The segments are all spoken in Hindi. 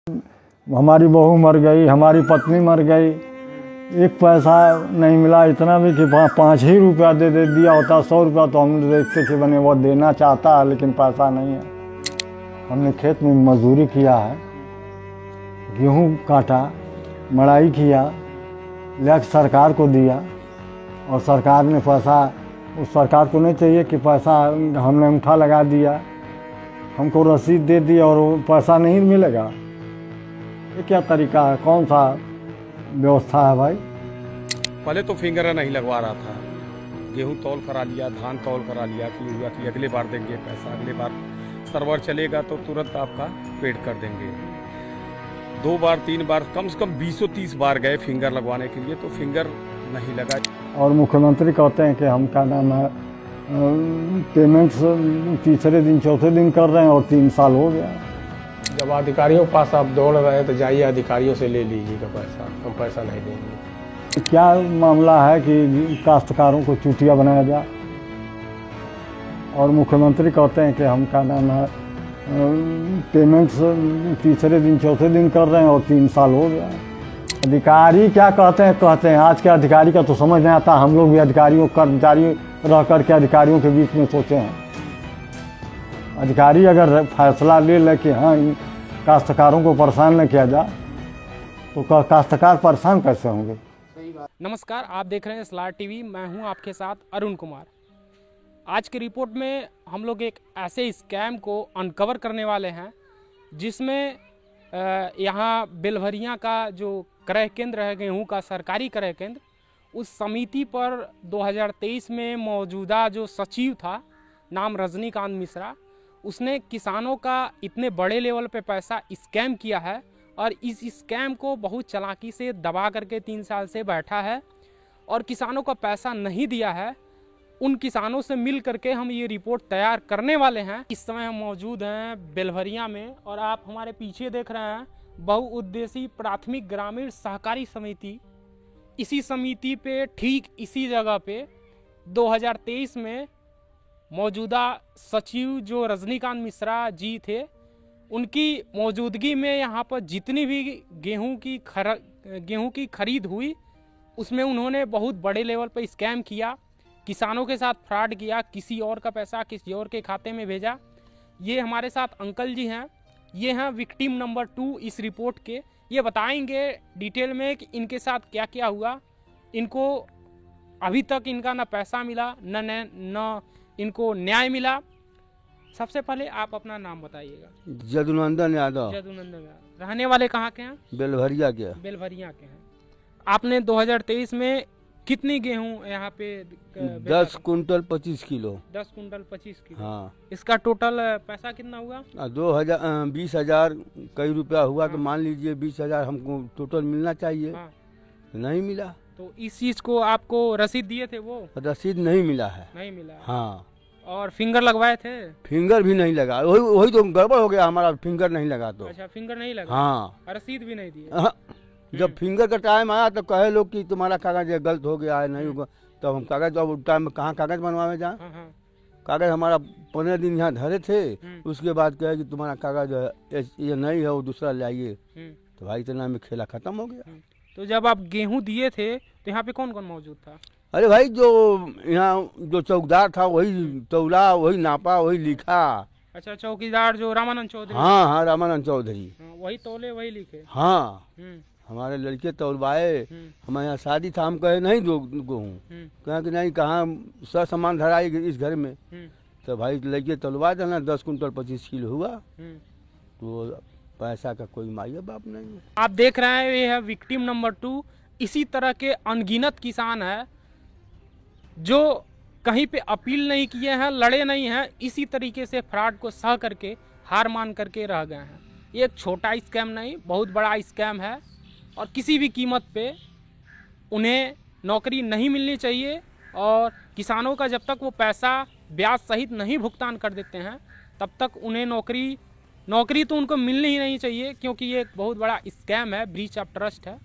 हमारी बहू मर गई, हमारी पत्नी मर गई, एक पैसा नहीं मिला। इतना भी कि 5 ही रुपया दे दिया होता, 100 रुपया तो हम देखते कि बने वो देना चाहता है लेकिन पैसा नहीं है। हमने खेत में मजदूरी किया है, गेहूं काटा, मड़ाई किया, लेकर सरकार को दिया और सरकार ने पैसा, उस सरकार को नहीं चाहिए कि पैसा हमने अंगूठा लगा दिया, हमको रसीद दे दी और वो पैसा नहीं मिलेगा। ये क्या तरीका है, कौन सा व्यवस्था है भाई? पहले तो फिंगर नहीं लगवा रहा था, गेहूं तौल करा लिया, धान तौल करा लिया कि अगले बार देंगे पैसा, अगले बार सर्वर चलेगा तो तुरंत आपका पेड कर देंगे। 2 बार 3 बार कम से कम 20-30 बार गए फिंगर लगवाने के लिए तो फिंगर नहीं लगा। और मुख्यमंत्री कहते हैं कि हम क्या नाम है पेमेंट तीसरे दिन चौथे दिन कर रहे हैं और 3 साल हो गया। जब अधिकारियों के पास आप दौड़ रहे हैं तो जाइए अधिकारियों से ले लीजिएगा पैसा, हम पैसा नहीं देंगे। क्या मामला है कि काश्तकारों को चूतिया बनाया जाए और मुख्यमंत्री कहते हैं कि हम क्या नाम है पेमेंट तीसरे दिन चौथे दिन कर रहे हैं और 3 साल हो गया। अधिकारी क्या कहते हैं आज के अधिकारी का तो समझ नहीं आता। हम लोग भी अधिकारियों कर्मचारी रह करके अधिकारियों के बीच में सोचे हैं। अधिकारी अगर फैसला ले कि हाँ काश्तकारों को परेशान न किया जाए तो काश्तकार परेशान कैसे होंगे? नमस्कार, आप देख रहे हैं स्लार टीवी। मैं हूं आपके साथ अरुण कुमार। आज की रिपोर्ट में हम लोग एक ऐसे स्कैम को अनकवर करने वाले हैं जिसमें यहाँ बेलभरिया का जो क्रय केंद्र है, गेहूं का सरकारी क्रय केंद्र, उस समिति पर 2023 में मौजूदा जो सचिव था, नाम रजनीकांत मिश्रा, उसने किसानों का इतने बड़े लेवल पे पैसा स्कैम किया है और इस स्कैम को बहुत चालाकी से दबा करके 3 साल से बैठा है और किसानों का पैसा नहीं दिया है। उन किसानों से मिल करके हम ये रिपोर्ट तैयार करने वाले हैं। इस समय हम मौजूद हैं बेलभरिया में और आप हमारे पीछे देख रहे हैं बहुउद्देशीय प्राथमिक ग्रामीण सहकारी समिति। इसी समिति पे, ठीक इसी जगह पे 2023 में मौजूदा सचिव जो रजनीकांत मिश्रा जी थे, उनकी मौजूदगी में यहाँ पर जितनी भी गेहूं की खरीद हुई उसमें उन्होंने बहुत बड़े लेवल पर स्कैम किया, किसानों के साथ फ्रॉड किया, किसी और का पैसा किसी और के खाते में भेजा। ये हमारे साथ अंकल जी हैं, ये हैं विक्टिम नंबर 2 इस रिपोर्ट के। ये बताएंगे डिटेल में कि इनके साथ क्या क्या हुआ। इनको अभी तक इनका ना पैसा मिला न इनको न्याय मिला। सबसे पहले आप अपना नाम बताइएगा। जदुनंदन यादव। रहने वाले कहाँ के हैं? बेलभरिया के। बेलभरिया के हैं। आपने 2023 में कितनी गेहूं यहाँ पे 10 कुंटल 25 किलो। 10 quintal 25 kilo. हाँ। इसका टोटल पैसा कितना हुआ? 20,000 कई रुपया हुआ। तो मान लीजिए 20,000 हमको टोटल मिलना चाहिए। हाँ। तो नहीं मिला। तो इस चीज को आपको रसीद दिए थे? वो रसीद नहीं मिला है। नहीं मिला। हाँ। और फिंगर लगवाए थे? फिंगर भी नहीं लगा। वही तो गड़बड़ हो गया हमारा, फिंगर नहीं लगा तो। अच्छा, फिंगर नहीं लगा। हाँ। रसीद भी नहीं दिए। जब फिंगर का टाइम आया तो कहे लोग कि तुम्हारा कागज गलत हो गया है, नहीं होगा। तो हम कागज, अब टाइम में कहाँ कागज बनवावे जाए? कागज हमारा 15 दिन यहाँ धरे थे, उसके बाद कहे कि तुम्हारा कागज ये नहीं है, वो दूसरा लाइए। तो भाई इतना में खेला खत्म हो गया। तो जब आप गेहूं दिए थे तो यहाँ पे कौन कौन मौजूद था? अरे भाई जो यहाँ जो चौकीदार था वही तौला, वही नापा, वही लिखा। अच्छा, चौकीदार जो रामानंद चौधरी? हाँ, रामानंद चौधरी। वही तौले वही लिखे। हाँ। हमारे लड़के तौलवाए। हमारे यहाँ शादी था, हम कहे नहीं दो गेहूँ, कहे कि नहीं, कहाँ सब सामान धराई इस घर में। तो भाई लड़के तौलवा देना, 10 कुंटल 25 किलो हुआ। तो पैसा का कोई माई बाप नहीं है। आप देख रहे हैं ये है विक्टिम नंबर 2। इसी तरह के अनगिनत किसान है जो कहीं पे अपील नहीं किए हैं, लड़े नहीं हैं, इसी तरीके से फ्रॉड को सह करके हार मान करके रह गए हैं। ये एक छोटा स्कैम नहीं, बहुत बड़ा स्कैम है और किसी भी कीमत पे उन्हें नौकरी नहीं मिलनी चाहिए। और किसानों का जब तक वो पैसा ब्याज सहित नहीं भुगतान कर देते हैं तब तक उन्हें नौकरी तो उनको मिलनी ही नहीं चाहिए, क्योंकि ये एक बहुत बड़ा स्कैम है, ब्रीच ऑफ ट्रस्ट है।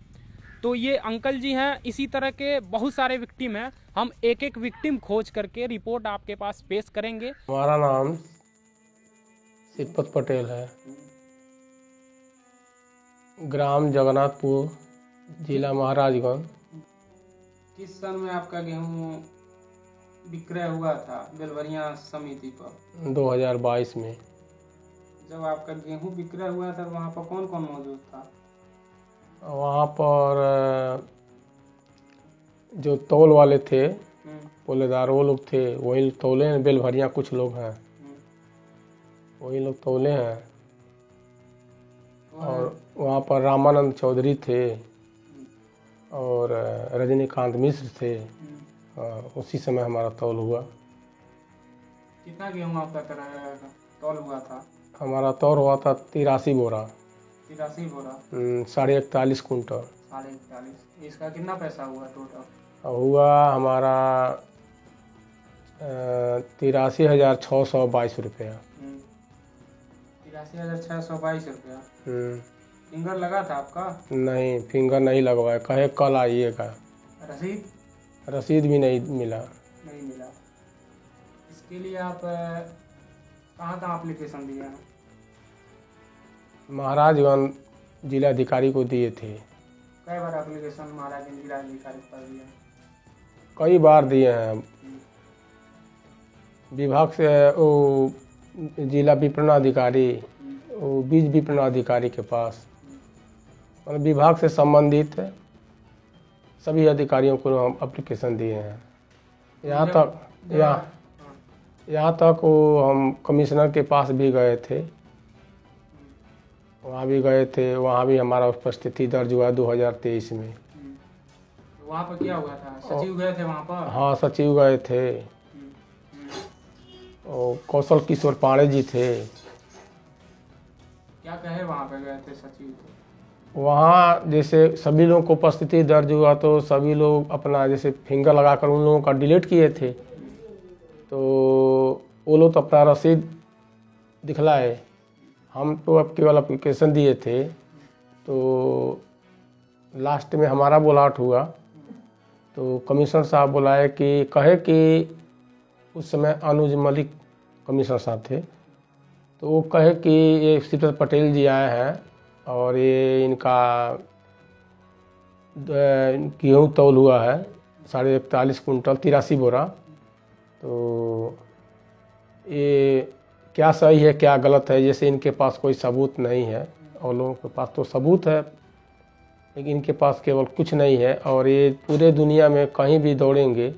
तो ये अंकल जी हैं, इसी तरह के बहुत सारे विक्टिम हैं। हम एक एक विक्टिम खोज करके रिपोर्ट आपके पास पेश करेंगे। हमारा नाम सिपत पटेल है। ग्राम जगन्नाथपुर, जिला महाराजगंज। किस सन में आपका गेहूं विक्रय हुआ था बेलवरिया समिति पर? 2022 में। जब आपका गेहूं विक्रय हुआ था वहाँ पर कौन कौन मौजूद था? वहाँ पर जो तौल वाले थे, पोलेदार, वो लोग थे, वही तौले हैं। बेलभरिया कुछ लोग हैं, वही लोग तौले हैं। और वहाँ पर रामानंद चौधरी थे और रजनीकांत मिश्र थे। उसी समय हमारा तौल हुआ। कितना गेहूं आपका तौल हुआ था? हमारा तौल हुआ था 83 बोरा। 83 बोरा, 41.5 कुंटल। 41.5। इसका कितना पैसा हुआ टोटल? हुआ हमारा 83,622 रुपया। 83,622 रुपया। फिंगर लगा था आपका? नहीं, फिंगर नहीं लगवाया, कहे कल आइएगा। रसीद? रसीद भी नहीं मिला। नहीं मिला। इसके लिए आप कहाँ एप्लीकेशन दिए हैं? महाराजगंज जिलाधिकारी को दिए थे। कई बार एप्लीकेशन महाराजगंज जिलाधिकारी पर दिए? कई बार दिए हैं। विभाग से वो जिला विपणन अधिकारी, वो बीज विपणन अधिकारी के पास, मतलब विभाग से संबंधित सभी अधिकारियों को हम एप्लीकेशन दिए हैं। यहाँ तक वो हम कमिश्नर के पास भी गए थे, वहाँ भी गए थे। वहाँ भी हमारा उपस्थिति दर्ज हुआ 2023 में। वहाँ पर क्या हुआ था? सचिव गए थे वहाँ पर? हाँ, सचिव गए थे और कौशल किशोर पांडे जी थे। क्या कहे वहाँ पे गए थे सचिव? वहाँ जैसे सभी लोगों को उपस्थिति दर्ज हुआ तो सभी लोग अपना जैसे फिंगर लगाकर उन लोगों का डिलीट किए थे। तो वो लोग तो अपना रसीद दिखलाए, हम तो अब केवल एप्लीकेशन दिए थे। तो लास्ट में हमारा बुलाहट हुआ तो कमिश्नर साहब बुलाए कि कहे कि उस समय अनुज मलिक कमिश्नर साहब थे। तो वो कहे कि ये सिद्धत पटेल जी आए हैं और ये इनका गेहूँ तौल हुआ है 41.5 कुंटल 83 बोरा। तो ये क्या सही है क्या गलत है, जैसे इनके पास कोई सबूत नहीं है और लोगों के पास तो सबूत है, लेकिन इनके पास केवल कुछ नहीं है। और ये पूरे दुनिया में कहीं भी दौड़ेंगे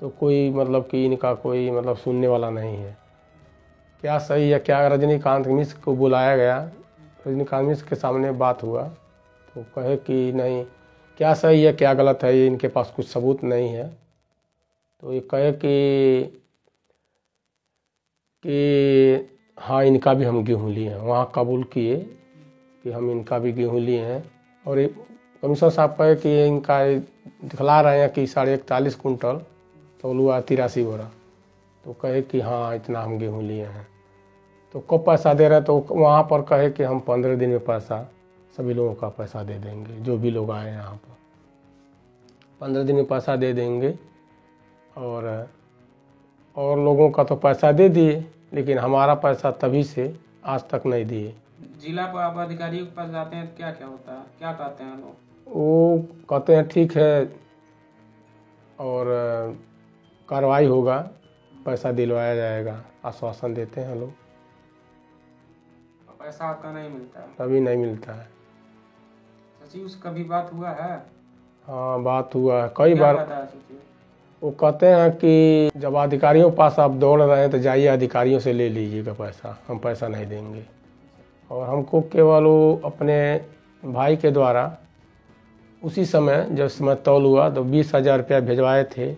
तो कोई मतलब कि इनका कोई मतलब सुनने वाला नहीं है। क्या सही है क्या? रजनीकांत मिश्र को बुलाया गया, रजनीकांत मिश्र के सामने बात हुआ तो कहे कि नहीं, क्या सही है क्या गलत है, ये इनके पास कुछ सबूत नहीं है। तो ये कहे कि हाँ, इनका भी हम गेहूँ लिए हैं। वहाँ कबूल किए कि हम इनका भी गेहूँ लिए हैं। और ये कमिश्नर साहब कहे कि इनका दिखला रहे हैं कि 41.5 कुंटल तौल हुआ 83 बोरा। तो कहे कि हाँ, इतना हम गेहूँ लिए हैं। तो कब पैसा दे रहे हैं? तो वहाँ पर कहे कि हम 15 दिन में पैसा सभी लोगों का पैसा दे देंगे, जो भी लोग आए यहाँ पर 15 दिन में पैसा दे देंगे। और लोगों का तो पैसा दे दिए, लेकिन हमारा पैसा तभी से आज तक नहीं दिए। जिला पर अधिकारियों के पास जाते हैं तो क्या क्या होता है, क्या कहते हैं लोग? वो कहते हैं ठीक है और कार्रवाई होगा, पैसा दिलवाया जाएगा, आश्वासन देते हैं लोग। पैसा आपका नहीं मिलता है? कभी नहीं मिलता है। सचिव से कभी बात हुआ है? हाँ, बात हुआ है कई बार। सचिव वो कहते हैं कि जब अधिकारियों के पास आप दौड़ रहे हैं तो जाइए अधिकारियों से ले लीजिएगा पैसा, हम पैसा नहीं देंगे। और हमको केवल वो अपने भाई के द्वारा उसी समय जब समय तौल हुआ तो 20,000 रुपया भिजवाए थे।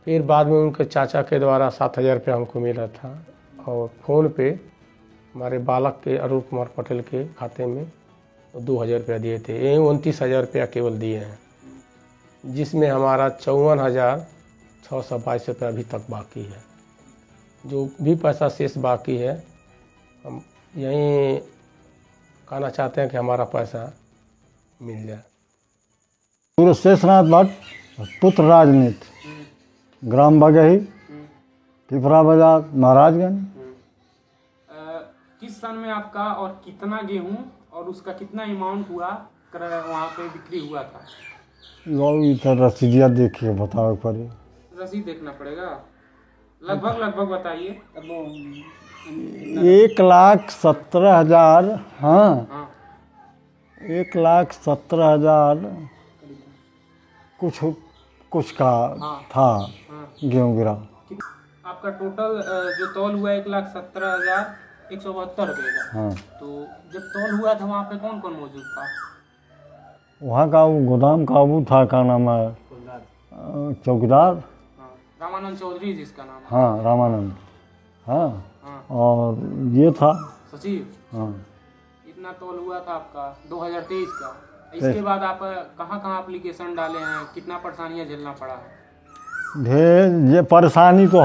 फिर बाद में उनके चाचा के द्वारा 7,000 रुपया हमको मिला था। और फ़ोन पे हमारे बालक के अरुण कुमार पटेल के खाते में 2,000 रुपया दिए थे। यही 29,000 रुपया केवल दिए हैं, जिसमें हमारा 54,622 रुपया अभी तक बाकी है। जो भी पैसा शेष बाकी है, हम यहीं कहना चाहते हैं कि हमारा पैसा मिल जाए। पूर्व शेषनाथ भट्ट, पुत्र राजनीति, ग्राम बगही, पिपरा बाजार, महाराजगंज। किस सन में आपका और कितना गेहूं और उसका कितना अमाउंट हुआ वहाँ पे बिक्री हुआ था? इधर रसीदिया देख के बताओ पड़े। रसीद देखना पड़ेगा। लगभग बताइए। 1,17,000। हाँ, हाँ 1,17,000 कुछ का हाँ। था हाँ। गेहूँ गिरा। आपका टोटल जो तौल हुआ 1,17,172 रुपये का। हाँ, तो जब तौल हुआ था वहाँ पे कौन कौन मौजूद था? वहाँ का वो गोदाम का वो था, क्या नाम है, चौकीदार। हाँ, रामानंद चौधरी जिसका नाम है। हाँ, रामानंद। हाँ, हाँ। और ये था सचिव। हाँ। इतना तौल हुआ था आपका 2023 का। इसके बाद आप कहाँ एप्लीकेशन डाले हैं, कितना परेशानियाँ झेलना पड़ा है? ढेर ये परेशानी तो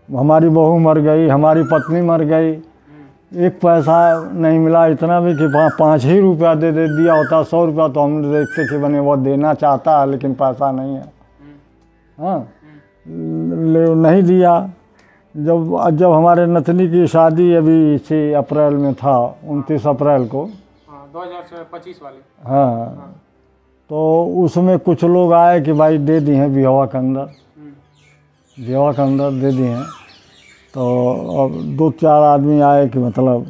हमारी बहू मर गई, हमारी पत्नी मर गई, एक पैसा नहीं मिला। इतना भी कि 5 ही रुपया दे दिया होता, 100 रुपया तो हम देखते कि बने वो देना चाहता है लेकिन पैसा नहीं है। हाँ, नहीं दिया। जब हमारे नतनी की शादी अभी इसी अप्रैल में था, 29 अप्रैल को। हाँ, 2025 वाले। हाँ, तो उसमें कुछ लोग आए कि भाई दे दिए हैं बिहवा के अंदर, दे दिए हैं। तो अब 2-4 आदमी आए कि मतलब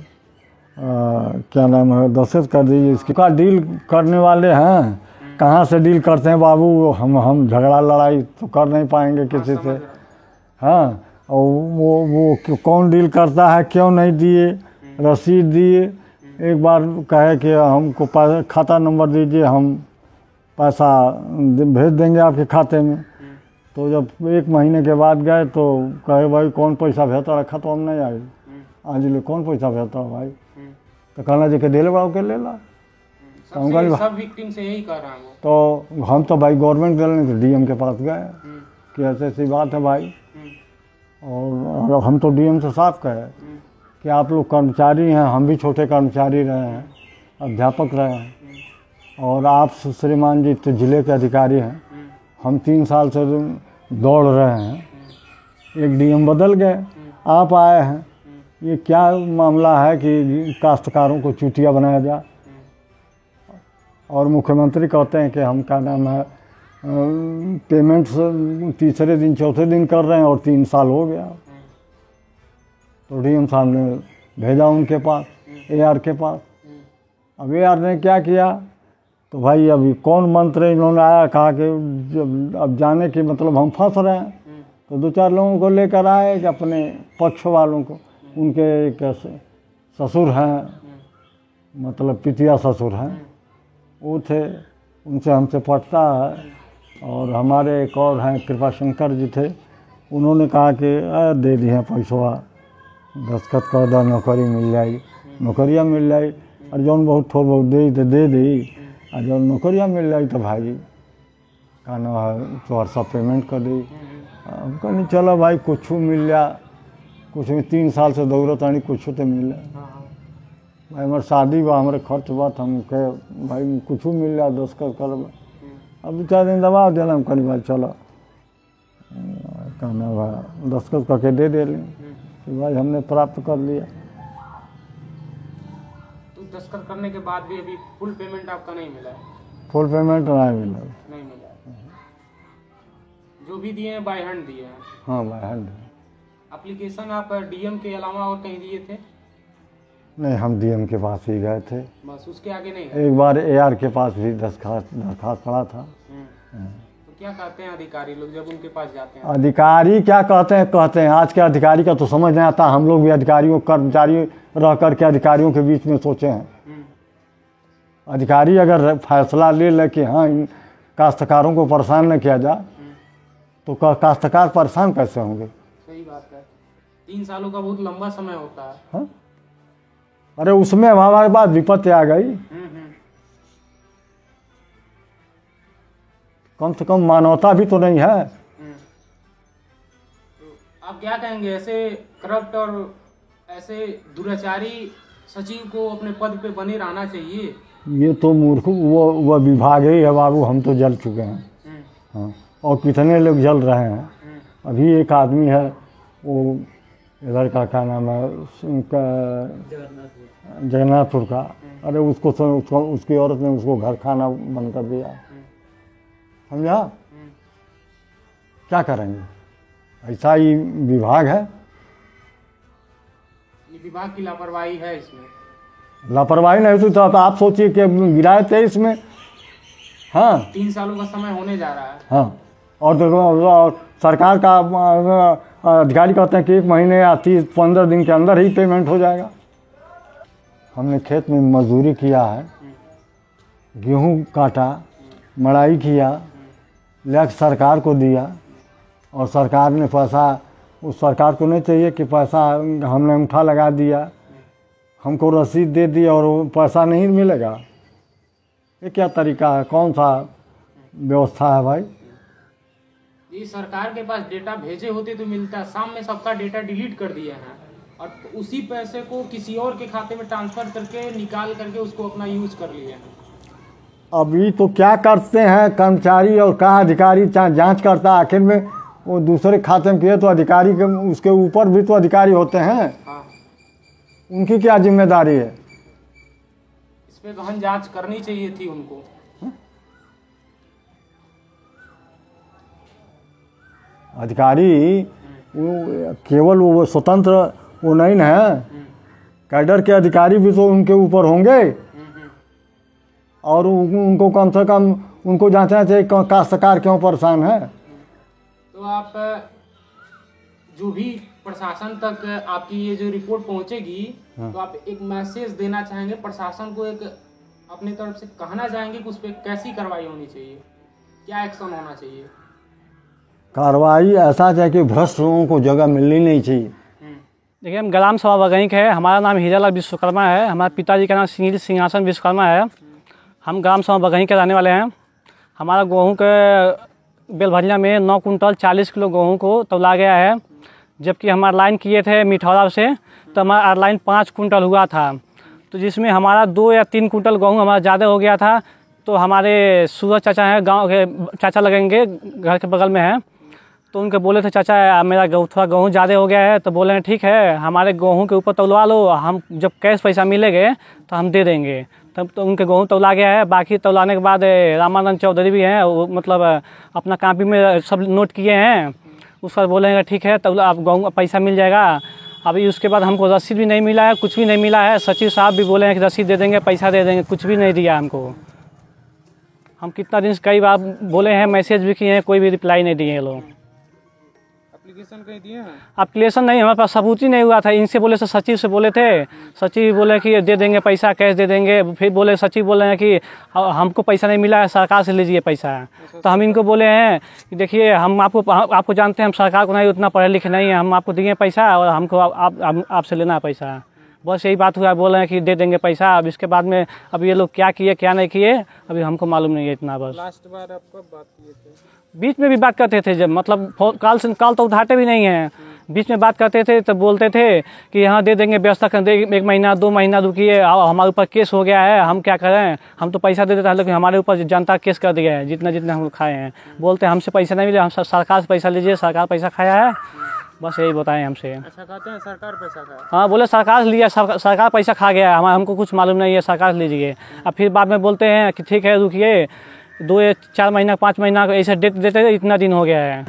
क्या नाम है, दस्तखत कर दीजिए इसका। डील करने वाले हैं, कहाँ से डील करते हैं बाबू, हम झगड़ा लड़ाई तो कर नहीं पाएंगे किसी से। हाँ, और वो कौन डील करता है, क्यों नहीं दिए, रसीद दिए। एक बार कहे कि हमको खाता नंबर दीजिए, हम पैसा भेज देंगे आपके खाते में। तो जब 1 महीने के बाद गए तो कहे भाई कौन पैसा भेजता रखा, तो हम नहीं आए आज ले कौन पैसा भेजता भाई। तो कहना जी के दे ले बड़ा के ले ला। सब विक्टिम से यही कर रहा हूँ। तो हम तो भाई गवर्नमेंट गए तो डीएम के पास गए कि ऐसी बात है भाई। और हम तो डीएम से साफ कहे कि आप लोग कर्मचारी हैं, हम भी छोटे कर्मचारी रहे हैं, अध्यापक रहे हैं, और आप श्रीमान जी तो जिले के अधिकारी हैं। हम 3 साल से दौड़ रहे हैं, एक डीएम बदल गए, आप आए हैं। ये क्या मामला है कि काश्तकारों को चूतिया बनाया जाए। और मुख्यमंत्री कहते हैं कि हम क्या नाम है पेमेंट तीसरे दिन चौथे दिन कर रहे हैं और 3 साल हो गया। तो डीएम साहब ने भेजा उनके पास, एआर के पास। अब एआर ने क्या किया, तो भाई अभी कौन मंत्री इन्होंने आया, कहा कि जब अब जाने की मतलब हम फंस रहे हैं। तो 2-4 लोगों को लेकर आए कि अपने पक्ष वालों को, उनके एक ससुर हैं, मतलब पितिया ससुर हैं, वो थे, उनसे हमसे पटता है। और हमारे एक और हैं कृपा शंकर जी थे, उन्होंने कहा कि दे दिए पैसवा, दस्तखत कर दो, नौकरी मिल जाएगी, नौकरियाँ मिल जाएगी। और जौन बहुत थोड़ा बहुत दे दी, और जब नौकरियाँ मिल जाएगी तो भाई का ना है तो सब पेमेंट कर दी। हम कहनी चलो भाई कुछ मिल जा, कुछ में 3 साल से दौड़त आनी, कुछ तो मिल जाए भाई। हमारे शादी बा, हमारे खर्च बा, हम कहे भाई कुछ मिल जाए, दस्तखत कर। अब 2-4 दिन दबा देना, हम कहनी भाई चलो कहना भाई दस्तखत करके दे लें कि भाई हमने प्राप्त कर लिया। तो दस्तखत करने के बाद भी अभी फुल पेमेंट आपका नहीं मिला है? फुल पेमेंट नहीं मिला। जो भी दिए हैं बाय हैंड दिए हैं? हाँ, बाय हैंड। एप्लीकेशन आप डीएम के अलावा और कहीं दिए थे? नहीं, हम डीएम के पास ही गए थे, बस उसके आगे नहीं? एक बार एआर के पास भी दरखास्त पड़ा था। तो क्या कहते हैं अधिकारी लोग जब उनके पास जाते हैं? अधिकारी क्या कहते हैं आज के अधिकारी का तो समझ नहीं आता। हम लोग भी अधिकारियों, कर्मचारी रह करके अधिकारियों के बीच में सोचे हैं। अधिकारी अगर फैसला ले कि हाँ इन काश्तकारों को परेशान न किया जाए, तो काश्तकार परेशान कैसे होंगे? सही बात है, 3 सालों का बहुत लंबा समय होता है। हाँ? अरे उसमें हमारे पास विपत्ति आ गई, कम से कम मानवता भी तो नहीं है। तो आप क्या कहेंगे, ऐसे करप्ट और ऐसे दुराचारी सचिव को अपने पद पे बने रहना चाहिए? ये तो मूर्ख वो विभाग ही है बाबू, हम तो जल चुके हैं। हाँ, और कितने लोग जल रहे हैं। अभी एक आदमी है, वो इधर का क्या नाम है उनका, जगन्नाथपुर का। अरे उसकी औरत ने उसको घर खाना बंद कर दिया, समझा। क्या करेंगे, ऐसा ही विभाग है। ये विभाग की लापरवाही है इसमें। लापरवाही नहीं तो आप सोचिए कि गिराए थे इसमें। हाँ 3 सालों का समय होने जा रहा है। हाँ, और देखो सरकार का अधिकारी कहते हैं कि 1 महीने या 30-15 दिन के अंदर ही पेमेंट हो जाएगा। हमने खेत में मजदूरी किया है, गेहूं काटा, मड़ाई किया, लेकर सरकार को दिया, और सरकार ने पैसा, उस सरकार को नहीं चाहिए कि पैसा हमने उठा लगा दिया, हमको रसीद दे दी और वो पैसा नहीं मिलेगा। ये क्या तरीका है, कौन सा व्यवस्था है भाई। ये सरकार के पास डेटा भेजे होते तो मिलता, शाम में सबका डेटा डिलीट कर दिए हैं और उसी पैसे को किसी और के खाते में ट्रांसफर करके निकाल करके उसको अपना यूज कर लिए हैं। अभी तो क्या करते हैं कर्मचारी और कहाँ अधिकारी जांच करता है, आखिर में वो दूसरे खाते में किए तो अधिकारी के उसके ऊपर भी तो अधिकारी होते हैं। हाँ। उनकी क्या जिम्मेदारी है। इस पे गहन जांच करनी चाहिए थी उनको। अधिकारी केवल वो स्वतंत्र वो नहीं है, कैडर के अधिकारी भी तो उनके ऊपर होंगे, और उनको कम से कम उनको जांचना चाहिए काश्तकार क्यों परेशान है। तो आप जो भी प्रशासन तक आपकी ये जो रिपोर्ट पहुंचेगी, तो आप एक मैसेज देना चाहेंगे प्रशासन को, एक अपनी तरफ से कहना चाहेंगे कि उस पर कैसी कार्रवाई होनी चाहिए, क्या एक्शन होना चाहिए। कार्रवाई ऐसा चाहिए कि भ्रष्ट लोगों को जगह मिलनी नहीं चाहिए। देखिए, हम ग्राम सभा बगैंक है, हमारा नाम हीरालाल विश्वकर्मा है, हमारे पिताजी का नाम श्री सिंहासन विश्वकर्मा है। हम ग्राम सभा बगैंक के रहने वाले हैं। हमारा गेहूँ के बेलभरिया में 9 कुंटल 40 किलो गेहूँ को तौला गया है, जबकि हमारा लाइन किए थे मिठौरा से, तो हमारा लाइन 5 कुंटल हुआ था। तो जिसमें हमारा 2 या 3 कुंटल गेहूँ हमारा ज़्यादा हो गया था। तो हमारे सूरज चाचा हैं, गाँव के चाचा लगेंगे, घर के बगल में हैं, तो उनके बोले थे चाचा मेरा थोड़ा गेहूँ ज़्यादा हो गया है, तो बोले ठीक है हमारे गेहूँ के ऊपर तौलवा लो, हम जब कैश पैसा मिलेंगे तो हम दे देंगे। तब तो उनके गेहूँ तौला गया है। बाकी तौलाने के बाद रामानंद चौधरी भी हैं, वो मतलब अपना कॉपी में सब नोट किए हैं। उस पर बोलेंगे ठीक है तौला, आप गेहूँ पैसा मिल जाएगा। अभी उसके बाद हमको रसीद भी नहीं मिला है, कुछ भी नहीं मिला है। सचिव साहब भी बोले हैं कि रसीद दे देंगे, पैसा दे देंगे, कुछ भी नहीं दिया हमको। हम कितना दिन से कई बार बोले हैं, मैसेज भी किए हैं, कोई भी रिप्लाई नहीं दिए लोग। एप्लीकेशन कहीं दिए हैं? एप्लीकेशन नहीं, हमारे पास सबूत ही नहीं हुआ था। इनसे बोले तो सचिव से बोले थे, सचिव बोले कि दे देंगे पैसा, कैश दे देंगे। फिर बोले सचिव बोले हैं कि हमको पैसा नहीं मिला है, सरकार से लीजिए पैसा। तो हम इनको बोले हैं कि देखिए हम आपको जानते हैं, हम सरकार को नहीं उतना पढ़े लिखे नहीं है, हम आपको दिए पैसा और हमको आपसे लेना है पैसा। बस यही बात हुआ। बोले हैं कि दे देंगे पैसा। अब इसके बाद में अब ये लोग क्या किए क्या नहीं किए अभी हमको मालूम नहीं है इतना। बस लास्ट बार आप कब बात किए थे? बीच में भी बात करते थे, जब मतलब कॉल तो उठाते भी नहीं हैं। बीच में बात करते थे तो बोलते थे कि यहाँ दे देंगे, व्यवस्था कर देंगे, 1 महीना 2 महीना रुकिए, हमारे ऊपर केस हो गया है, हम क्या करें। हम तो पैसा दे देते हैं, लेकिन हमारे ऊपर जनता केस कर दिया है, जितना हम खाए हैं। बोलते हैं हमसे पैसा नहीं मिले, हम सरकार से पैसा लीजिए, सरकार पैसा खाया है। बस यही बताएं हमसे। अच्छा कहते हैं सरकार पैसा खाया? हाँ, बोले सरकार से लिया, सरकार पैसा खा गया है, हमको कुछ मालूम नहीं है, सरकार से लीजिए। अब फिर बाद में बोलते हैं कि ठीक है रुकिए, 2 या 4 महीना 5 महीना ऐसे डेट देते, इतना दिन हो गया है।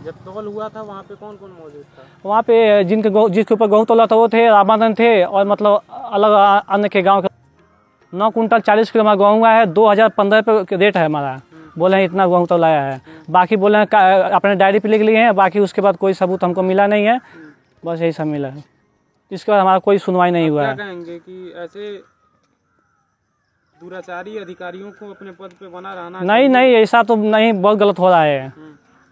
जब तौल हुआ था वहाँ पे कौन कौन मौजूद था? वहाँ पे जिसके ऊपर गेहूँ तौला था वो थे, रामानंद थे, और मतलब अलग अन्य के गांव के। 9 कुंटल 40 किलो हमारा गेहूँ हुआ है, 2015 पे रेट है हमारा। बोले हैं इतना गेहूँ तौलाया है। बाकी बोले हैं अपने डायरी पे लिख लिए हैं, बाकी उसके बाद कोई सबूत हमको मिला नहीं है। बस यही सब मिला है, इसके बाद हमारा कोई सुनवाई नहीं हुआ है। क्या कहेंगे कि ऐसे दुराचारी अधिकारियों को अपने पद पे बना रहना नहीं, ऐसा तो नहीं, बहुत गलत हो रहा है।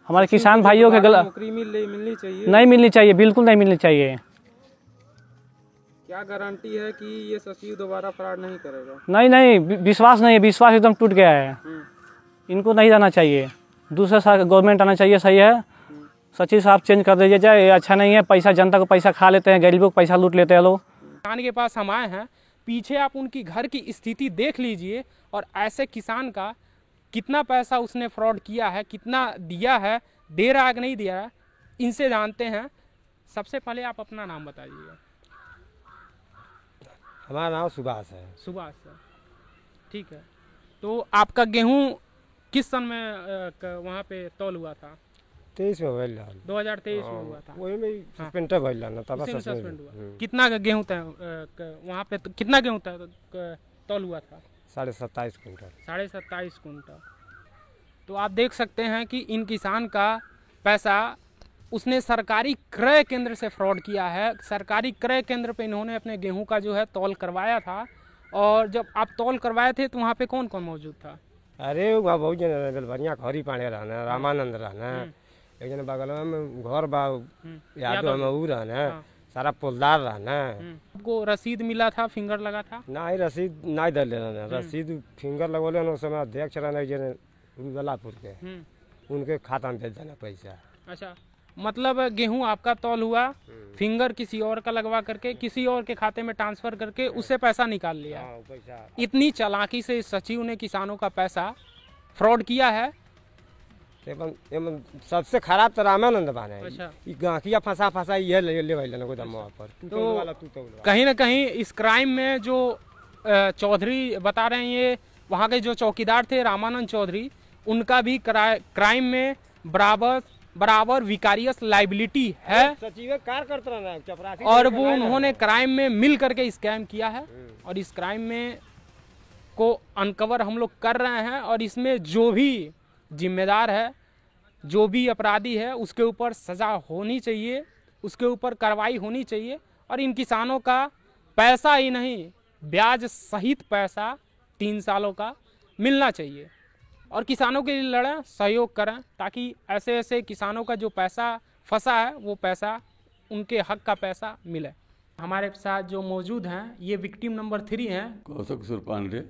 हमारे किसान भाइयों के गलत नौकरी मिलनी चाहिए, नहीं मिलनी चाहिए, बिल्कुल नहीं मिलनी चाहिए। क्या गारंटी है कि ये सचिव दोबारा फ्रॉड नहीं करेगा? नहीं, विश्वास नहीं है, विश्वास एकदम टूट गया है। इनको नहीं रहना चाहिए, दूसरा गवर्नमेंट आना चाहिए। सही है, सचिव साहब चेंज कर दीजिए जाए, अच्छा नहीं है। पैसा जनता को पैसा खा लेते हैं, गरीबों को पैसा लूट लेते हैं लोग। किसान के पास हम आए हैं, पीछे आप उनकी घर की स्थिति देख लीजिए, और ऐसे किसान का कितना पैसा उसने फ्रॉड किया है, कितना दिया है, दे रहा है कि नहीं दिया है, इनसे जानते हैं। सबसे पहले आप अपना नाम बताइएगा। हमारा नाम सुभाष है। सुभाष सर, ठीक है। तो आपका गेहूं किस सन में वहाँ पे तौल हुआ था? 23 में भइल रहल। 2023 में हुआ था। वही में सस्पेंड भइल रहल ना, तब उसी में सस्पेंड सस्पेंड हुआ। कितना गेहूं था वहाँ पे? कितना गेहूं था तौल हुआ था? 27.5 कुंटल। 27.5 कुंटल। तो आप देख सकते हैं कि इन किसान का पैसा उसने सरकारी क्रय केंद्र से फ्रॉड किया है। सरकारी क्रय केंद्र पे इन्होंने अपने गेहूं का जो है तौल करवाया था। और जब आप तौल करवाए थे तो वहाँ पे कौन कौन मौजूद था? अरे वहाँ बहुत जन बेलभरिया खरी पाने रहना, रामानंद रहना, एक जन बगल में घर बा यादव में ऊ रहना, सारा पोलदार रहना। आपको रसीद मिला था, फिंगर लगा था? नहीं रसीद नहीं दे लेना, रसीद फिंगर लगोले उस समय अध्यक्ष रहना जन गलापुर के, उनके खाता में भेज देना पैसा। अच्छा, मतलब गेहूं आपका तौल हुआ, फिंगर किसी और का लगवा करके किसी और के खाते में ट्रांसफर करके उससे पैसा निकाल लिया। पैसा इतनी चालाकी से इस सचिव ने किसानों का पैसा फ्रॉड किया है। सबसे खराब तो रामानंद बाने। अच्छा। गांकिया फंसा ये ले गोदाम पर। तो कहीं ना कहीं इस क्राइम में जो चौधरी बता रहे हैं, ये वहाँ के जो चौकीदार थे रामानंद चौधरी, उनका भी क्राइम में बराबर विकारियस लाइबिलिटी है। सचिव कार्य करते रहना, चपरासी और वो उन्होंने क्राइम में मिल करके स्कैम किया है। और इस क्राइम में को अनकवर हम लोग कर रहे हैं। और इसमें जो भी जिम्मेदार है, जो भी अपराधी है, उसके ऊपर सजा होनी चाहिए, उसके ऊपर कार्रवाई होनी चाहिए। और इन किसानों का पैसा ही नहीं, ब्याज सहित पैसा 3 सालों का मिलना चाहिए। और किसानों के लिए लड़ें, सहयोग करें, ताकि ऐसे ऐसे किसानों का जो पैसा फंसा है वो पैसा, उनके हक का पैसा मिले। हमारे साथ जो मौजूद हैं ये विक्टिम नंबर 3 हैं। कौशल किशोर पांडे,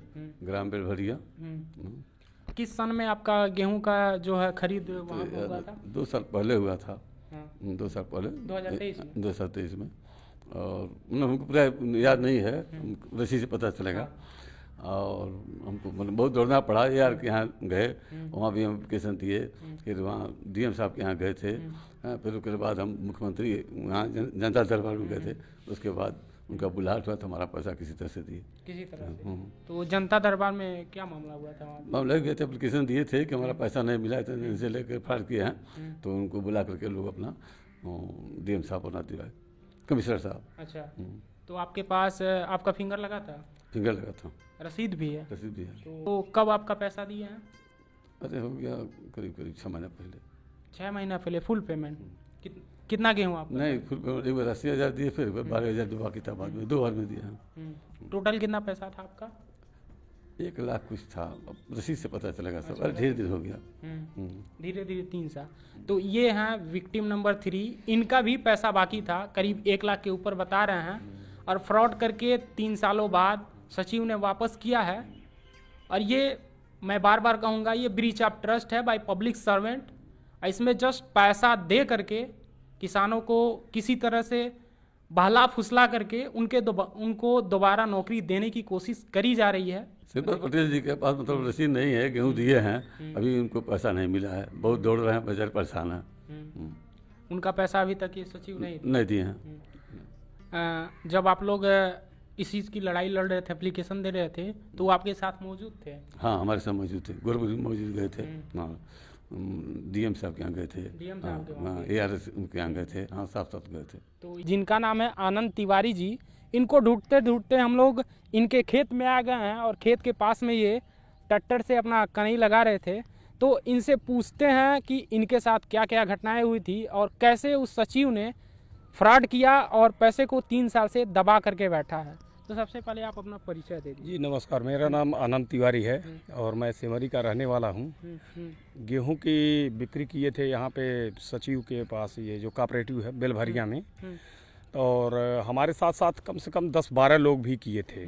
ग्राम बेलभरिया। किस सन में आपका गेहूं का जो है खरीद वहाँ पे हुआ था? 2 साल पहले हुआ था। 2 साल पहले 2023 में। और हमको पूरा याद नहीं है, रसीद से पता चलेगा। और हमको मतलब बहुत दौड़ना पड़ा यार के यहाँ गए, वहाँ भी हम एप्लीकेशन दिए, फिर वहाँ डीएम साहब के यहाँ गए थे, फिर उसके बाद हम मुख्यमंत्री वहाँ जनता दरबार में गए थे। उसके बाद उनका बुलाहट हुआ तो हमारा पैसा किसी तरह से दिए। किसी तरह से? तो जनता दरबार में क्या मामला हुआ था? हम ले गए थे, एप्लीकेशन दिए थे कि हमारा पैसा नहीं मिला, तो इनसे लेकर फाड़ किए हैं। तो उनको बुला करके लोग अपना डीएम साहब बना दिया, कमिश्नर साहब। अच्छा, तो आपके पास आपका फिंगर लगा था? फिंगर लगा था। रसीद भी है? रसीद भी है। तो कब आपका पैसा दिए हैं? अरे हो गया करीब 6 महीना पहले। 6 महीना पहले फुल पेमेंट? कितना गेहूँ आपका? नहीं, फुल पेमेंट एक बार 80,000 दिए, फिर 12,000 जो बाकी था बाद में 2 बार में दिया है। टोटल कितना पैसा था आपका? 1 लाख कुछ था, अब रसीद से पता चलेगा सब। अरे धीरे धीरे हो गया, धीरे धीरे 3 साल। तो ये हैं विक्टिम नंबर 3, इनका भी पैसा बाकी था, करीब 1 लाख के ऊपर बता रहे हैं। और फ्रॉड करके 3 सालों बाद सचिव ने वापस किया है। और ये मैं बार बार कहूँगा, ये ब्रीच ऑफ ट्रस्ट है बाय पब्लिक सर्वेंट। इसमें जस्ट पैसा दे करके किसानों को किसी तरह से बहला फुसला करके उनको दोबारा नौकरी देने की कोशिश करी जा रही है। सिंपल पटेल जी के पास मतलब रसीद नहीं है, गेहूँ दिए हैं, अभी उनको पैसा नहीं मिला है, बहुत दौड़ रहे हैं, बेचारे परेशान हैं। उनका पैसा अभी तक ये सचिव नहीं दिए हैं। जब आप लोग इस चीज़ की लड़ाई लड़ रहे थे, एप्लीकेशन दे रहे थे, तो वो आपके साथ मौजूद थे? हाँ, हमारे साथ मौजूद थे, गोरखपुर मौजूद गए थे। हाँ, डीएम साहब के यहाँ गए थे। हाँ, ARS उनके यहाँ गए थे। हाँ, साफ गए थे। तो जिनका नाम है आनंद तिवारी जी, इनको ढूंढते ढूंढते हम लोग इनके खेत में आ गए हैं। और खेत के पास में ये ट्रैक्टर से अपना कनई लगा रहे थे। तो इनसे पूछते हैं कि इनके साथ क्या क्या घटनाएं हुई थी और कैसे उस सचिव ने फ्रॉड किया और पैसे को 3 साल से दबा करके बैठा है। तो सबसे पहले आप अपना परिचय दे दीजिए। जी नमस्कार, मेरा नाम आनंद तिवारी है और मैं सिमरी का रहने वाला हूँ। गेहूं की बिक्री किए थे यहाँ पे सचिव के पास, ये जो कोऑपरेटिव है बेलभरिया में। और हमारे साथ साथ कम से कम 10-12 लोग भी किए थे।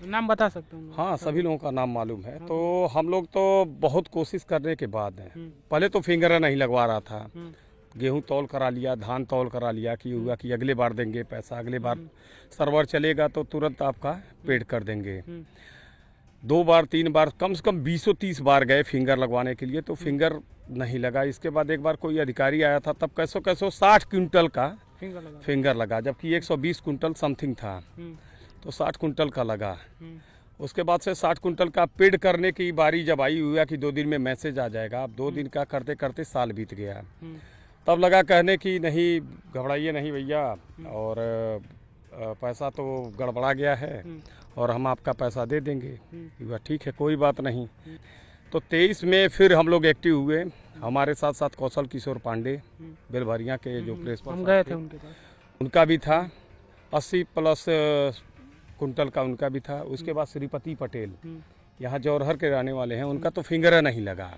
नाम बता सकते हैं? हाँ, सभी लोगों का नाम मालूम है। तो हम लोग तो बहुत कोशिश करने के बाद पहले तो फिंगर नहीं लगवा रहा था, गेहूं तौल करा लिया, धान तौल करा लिया कि हुआ कि अगले बार देंगे पैसा, अगले बार सर्वर चलेगा तो तुरंत आपका पेड कर देंगे। 2 बार 3 बार कम से कम 20-30 बार गए फिंगर लगवाने के लिए, तो फिंगर नहीं लगा। इसके बाद एक बार कोई अधिकारी आया था, तब कैसो 60 क्विंटल का फिंगर लगा, जबकि 120 कुंटल समथिंग था, तो 60 कुंटल का लगा। उसके बाद से 60 कुंटल का पेड करने की बारी जब आई, हुआ कि 2 दिन में मैसेज आ जाएगा। अब 2 दिन का करते करते साल बीत गया। तब लगा कहने की नहीं, घबराइए नहीं भैया, और पैसा तो गड़बड़ा गया है और हम आपका पैसा दे देंगे। हुआ ठीक है, कोई बात नहीं। तो 23 में फिर हम लोग एक्टिव हुए। हमारे साथ साथ कौशल किशोर पांडे बेलभरिया के जो प्रेस हम गए थे उनके पास, उनका भी था। 80 प्लस कुंटल का उनका भी था। उसके बाद श्रीपति पटेल यहाँ जौहर के रहने वाले हैं, उनका तो फिंगर नहीं लगा।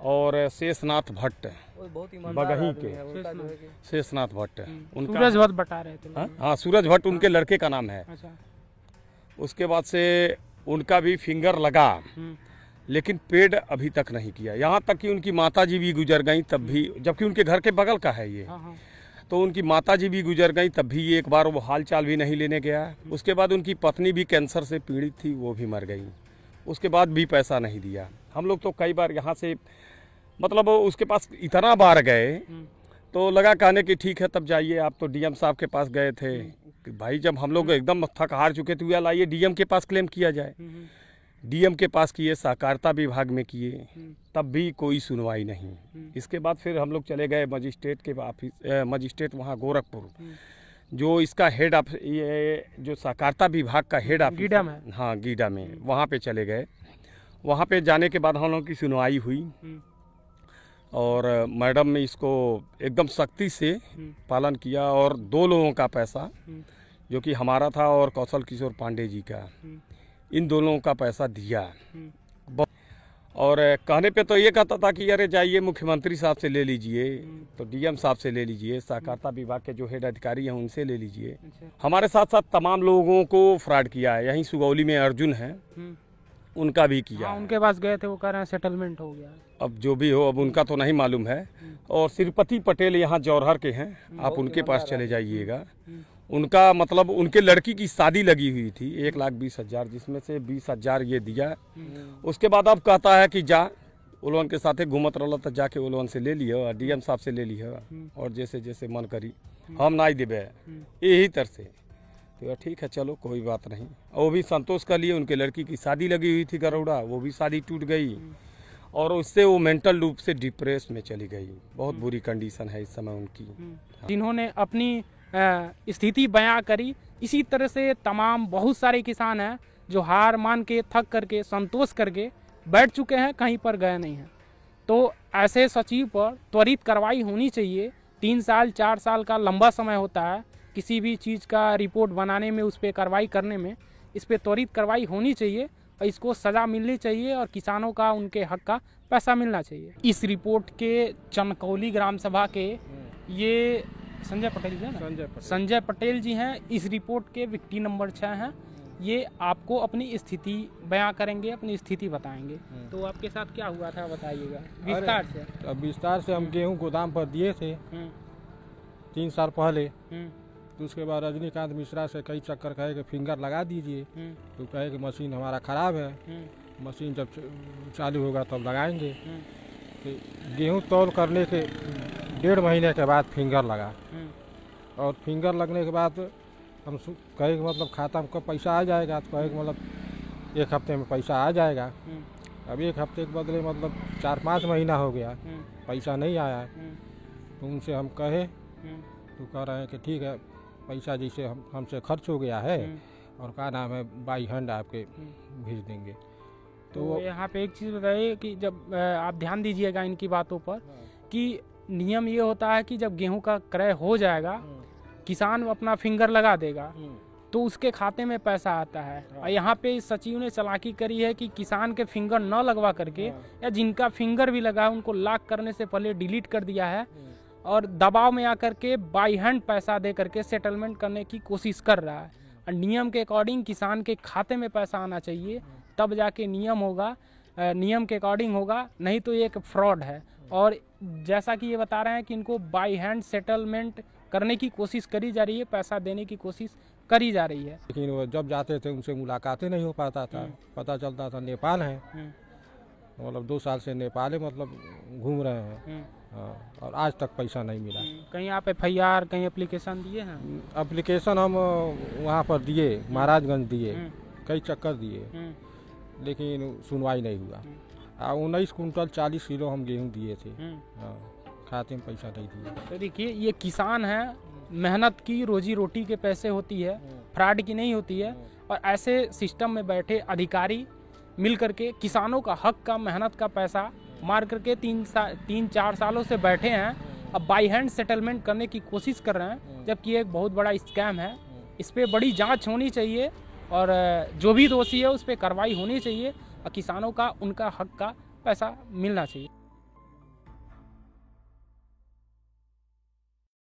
और शेषनाथ भट्ट बगही के, शेषनाथ भट्ट, उनका सूरज भट्ट बता रहे थे। हाँ, सूरज भट्ट उनके लड़के का नाम है। अच्छा। उसके बाद से उनका भी फिंगर लगा, लेकिन पेड अभी तक नहीं किया। यहाँ तक कि उनकी माताजी भी गुजर गई तब भी, जबकि उनके घर के बगल का है ये, तो उनकी माताजी भी गुजर गई तब भी एक बार वो हाल चाल भी नहीं लेने गया। उसके बाद उनकी पत्नी भी कैंसर से पीड़ित थी, वो भी मर गई। उसके बाद भी पैसा नहीं दिया। हम लोग तो कई बार यहाँ से मतलब उसके पास इतना बार गए, तो लगा कहने कि ठीक है तब जाइए आप। तो डीएम साहब के पास गए थे कि भाई जब हम लोग एकदम थक हार चुके थे, या लाइए डीएम के पास क्लेम किया जाए। डीएम के पास किए, सहकारिता विभाग में किए, तब भी कोई सुनवाई नहीं। इसके बाद फिर हम लोग चले गए मजिस्ट्रेट के ऑफिस, मजिस्ट्रेट वहाँ गोरखपुर, जो इसका हेड ऑफ, ये जो सहकारिता विभाग का हेड ऑफिस गीडा में, हाँ गीडा में, वहाँ पे चले गए। वहाँ पे जाने के बाद हम लोगों की सुनवाई हुई और मैडम ने इसको एकदम सख्ती से पालन किया और 2 लोगों का पैसा, जो कि हमारा था और कौशल किशोर पांडे जी का, इन दोनों का पैसा दिया। और कहने पे तो ये कहता था कि अरे जाइए मुख्यमंत्री साहब से ले लीजिए, तो डीएम साहब से ले लीजिए, सहकारिता विभाग के जो हेड अधिकारी हैं उनसे ले लीजिए। हमारे साथ साथ तमाम लोगों को फ्रॉड किया है। यहीं सुगौली में अर्जुन है, उनका भी किया। हाँ, उनके पास गए थे, वो कह रहे हैं सेटलमेंट हो गया। अब जो भी हो, अब उनका तो नहीं मालूम है। और श्रीपति पटेल यहाँ जौहर के हैं, आप उनके पास चले जाइएगा। उनका मतलब उनके लड़की की शादी लगी हुई थी, 1,20,000, जिसमें से 20,000 ये दिया। उसके बाद अब कहता है कि जा उलोन के साथे घूमत रहा, तो जाके उलोन से ले लियो, डीएम साहब से ले लियो, और जैसे जैसे मन करी हम नहीं देवे, यही तरह से। तो ठीक है चलो कोई बात नहीं। वो भी संतोष कर लिए, उनके लड़की की शादी लगी हुई थी गरौड़ा, वो भी शादी टूट गई और उससे वो मेंटल रूप से डिप्रेस में चली गई। बहुत बुरी कंडीशन है इस समय उनकी। जिन्होंने अपनी स्थिति बयां करी, इसी तरह से तमाम बहुत सारे किसान हैं जो हार मान के, थक करके, संतोष करके बैठ चुके हैं, कहीं पर गए नहीं हैं। तो ऐसे सचिव पर त्वरित कार्रवाई होनी चाहिए। 3 साल 4 साल का लंबा समय होता है किसी भी चीज़ का रिपोर्ट बनाने में, उस पर कार्रवाई करने में। इस पर त्वरित कार्रवाई होनी चाहिए और इसको सज़ा मिलनी चाहिए और किसानों का, उनके हक का पैसा मिलना चाहिए। इस रिपोर्ट के चनकौली ग्राम सभा के ये संजय पटेल जी हैं ना, संजय पटेल जी हैं। इस रिपोर्ट के व्यक्ति नंबर 6 हैं। ये आपको अपनी स्थिति बयां करेंगे, अपनी स्थिति बताएंगे। तो आपके साथ क्या हुआ था बताइएगा विस्तार से। अब विस्तार से हम गेहूं गोदाम पर दिए थे 3 साल पहले। तो उसके बाद रजनीकांत मिश्रा से कई चक्कर कहे कि फिंगर लगा दीजिए, तो कहे कि मशीन हमारा ख़राब है, मशीन जब चालू होगा तब लगाएंगे। तो गेहूं तौल करने के 1.5 महीने के बाद फिंगर लगा, और फिंगर लगने के बाद हम कहे कि मतलब खाता में कब पैसा आ जाएगा, तो कहे कि मतलब 1 हफ्ते में पैसा आ जाएगा। अब 1 हफ्ते के बदले मतलब 4-5 महीना हो गया, पैसा नहीं आया। तो उनसे हम कहे तो कह रहे हैं कि ठीक है, पैसा जैसे हमसे खर्च हो गया है और क्या नाम है बाई हैंड आपके भेज देंगे। तो यहाँ पे एक चीज़ बताइए कि जब आप ध्यान दीजिएगा इनकी बातों पर, कि नियम ये होता है कि जब गेहूं का क्रय हो जाएगा, किसान अपना फिंगर लगा देगा तो उसके खाते में पैसा आता है। और यहाँ पे इस सचिव ने चालाकी करी है कि किसान के फिंगर न लगवा करके, या जिनका फिंगर भी लगा है उनको लॉक करने से पहले डिलीट कर दिया है और दबाव में आकर के बाई हैंड पैसा दे करके सेटलमेंट करने की कोशिश कर रहा है। और नियम के अकॉर्डिंग किसान के खाते में पैसा आना चाहिए, तब जाके नियम होगा, नियम के अकॉर्डिंग होगा, नहीं तो ये एक फ्रॉड है। और जैसा कि ये बता रहे हैं कि इनको बाई हैंड सेटलमेंट करने की कोशिश करी जा रही है, पैसा देने की कोशिश करी जा रही है। लेकिन वो जब जाते थे उनसे मुलाकातें नहीं हो पाता था। पता चलता था नेपाल है, मतलब 2 साल से नेपाल मतलब घूम रहे हैं। हाँ, और आज तक पैसा नहीं मिला। कहीं आप FIR कहीं एप्लीकेशन दिए हैं? एप्लीकेशन हम वहाँ पर दिए, महाराजगंज दिए, कई चक्कर दिए, लेकिन सुनवाई नहीं हुआ। 19 कुंटल 40 किलो हम गेहूँ दिए थे, हाँ, खाते में पैसा नहीं दिए। तो देखिए ये किसान है, मेहनत की रोजी रोटी के पैसे होती है, फ्रॉड की नहीं होती है। और ऐसे सिस्टम में बैठे अधिकारी मिल करके किसानों का हक का, मेहनत का पैसा मार करके 3-4 सालों से बैठे हैं। अब बाई हैंड सेटलमेंट करने की कोशिश कर रहे हैं, जबकि एक बहुत बड़ा स्कैम है। इस पर बड़ी जांच होनी चाहिए और जो भी दोषी है उस पर कार्रवाई होनी चाहिए और किसानों का उनका हक का पैसा मिलना चाहिए।